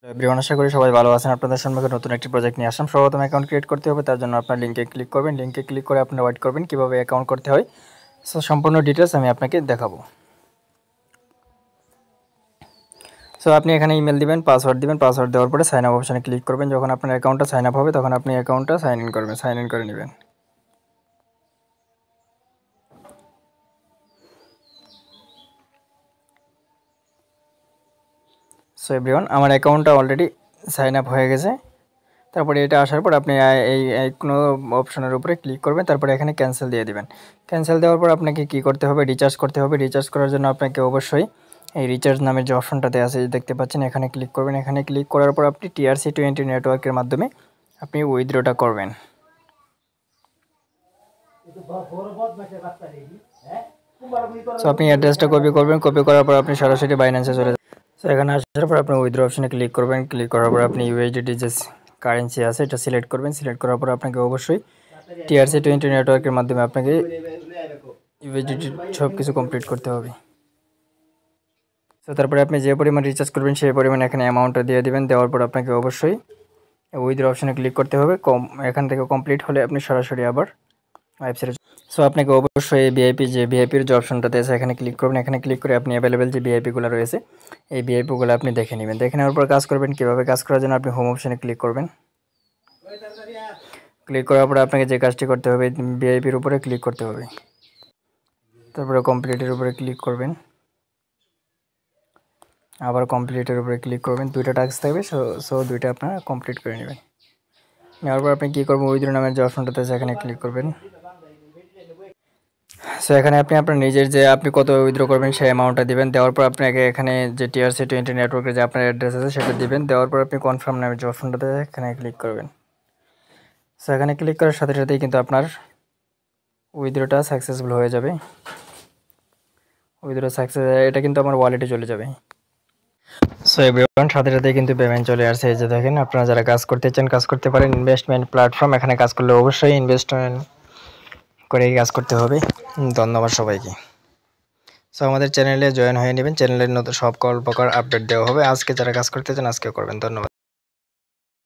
Everyone, আশা করি সবাই ভালো আছেন। আপনাদের সম্মুখে নতুন একটি প্রজেক্ট নিয়ে আসলাম। সর্বপ্রথম অ্যাকাউন্ট ক্রিয়েট করতে হবে, তার জন্য আপনার লিঙ্কে ক্লিক করবেন। লিঙ্কে ক্লিক করে আপনি ওয়েট করবেন কীভাবে অ্যাকাউন্ট করতে হয়। সো সম্পূর্ণ ডিটেলস আমি আপনাকে দেখাবো। সো আপনি এখানে ইমেল দিবেন, পাসওয়ার্ড দিবেন। পাসওয়ার্ড দেওয়ার পরে সাইন আপ অপশানে ক্লিক করবেন। যখন আপনার অ্যাকাউন্টটা সাইন আপ হবে তখন আপনি অ্যাকাউন্টটা সাইন ইন করবেন, সাইন ইন করে নেবেন। সো এভরিওয়ান, আমার অ্যাকাউন্টটা অলরেডি সাইন আপ হয়ে গেছে। তারপরে এটা আসার পর আপনি এই কোনো অপশনের উপরে ক্লিক করবেন, তারপরে এখানে ক্যান্সেল দিয়ে দিবেন। ক্যান্সেল দেওয়ার পর আপনাকে কি করতে হবে, রিচার্জ করতে হবে। রিচার্জ করার জন্য আপনাকে অবশ্যই এই রিচার্জ নামের যে অপশনটাতে আছে দেখতে পাচ্ছেন, এখানে ক্লিক করবেন। এখানে ক্লিক করার পর আপনি TRC20 নেটওয়ার্কের মাধ্যমে আপনি উইথড্রটা করবেন। সো আপনি অ্যাড্রেসটা কপি করবেন। কপি করার পর আপনি সরাসরি বাইন্যান্সে চলে যাবেন। সো এখানে আসার পর আপনি উইথড্র অপশনে ক্লিক করবেন। ক্লিক করার পর আপনি USDT যে কারেন্সি আছে এটা সিলেক্ট করবেন। সিলেক্ট করার পর আপনাকে অবশ্যই TRC20 নেটওয়ার্কের মাধ্যমে আপনাকে USDT সব কিছু কমপ্লিট করতে হবে। সো তারপরে আপনি যে পরিমাণ রিচার্জ করবেন সেই পরিমাণ এখানে অ্যামাউন্টটা দিয়ে দেবেন। দেওয়ার পর আপনাকে অবশ্যই উইথড্র অপশনে ক্লিক করতে হবে। এখান থেকে কমপ্লিট হলে আপনি সরাসরি আবার ওয়েবসাইটে। সো আপনাকে অবশ্যই ভিআইপির যে অপশনটাতে আছে এখানে ক্লিক করবেন। এখানে ক্লিক করে আপনি অ্যাভেলেবেল যে ভিআইপিগুলো রয়েছে এই ভিআইপিগুলো আপনি দেখে নেবেন। দেখে নেওয়ার পর কাজ করবেন কীভাবে। কাজ করার জন্য আপনি হোম অপশনে ক্লিক করবেন। ক্লিক করার পর আপনাকে যে কাজটি করতে হবে, ভিআইপির উপরে ক্লিক করতে হবে। তারপরে কমপ্লিটের উপরে ক্লিক করবেন। আবার কমপ্লিটের উপরে ক্লিক করবেন। দুইটা টাস্ক থাকবে, সো দুইটা আপনারা কমপ্লিট করে নেবেন। নেওয়ার পর আপনি কী করবেন, উইথড্র নামের যে অপশনটাতে আছে এখানে ক্লিক করবেন। সো এখানে আপনি আপনার নিজের যে আপনি কত উইথড্র করবেন সেই অ্যামাউন্টটা দিবেন। দেওয়ার পর আপনাকে এখানে যে TRC20 নেটওয়ার্কের যে আপনার অ্যাড্রেস আছে সেটা দিবেন। দেওয়ার পর আপনি কনফার্ম নামের যে অপশনটাতে এখানে ক্লিক করবেন। সো এখানে ক্লিক করার সাথে সাথেই কিন্তু আপনার উইথড্রটা সাকসেসফুল হয়ে যাবে। উইথড্র সাকসেস, এটা কিন্তু আমার ওয়ালেটে চলে যাবে। সো এভরিওয়ান, সাথে সাথে কিন্তু পেমেন্ট চলে আসছে। এই যে দেখেন, আপনারা যারা কাজ করতে চান কাজ করতে পারেন। ইনভেস্টমেন্ট প্ল্যাটফর্ম, এখানে কাজ করলে অবশ্যই ইনভেস্টমেন্ট করে কাজ করতে হবে। ধন্যবাদ সবাইকে। সো আমাদের চ্যানেলে জয়েন হয়ে নেবেন। চ্যানেলের নতুন সব প্রকার আপডেট দেওয়া হবে। আজকে যারা কাজ করতে চান আজকে করবেন। ধন্যবাদ।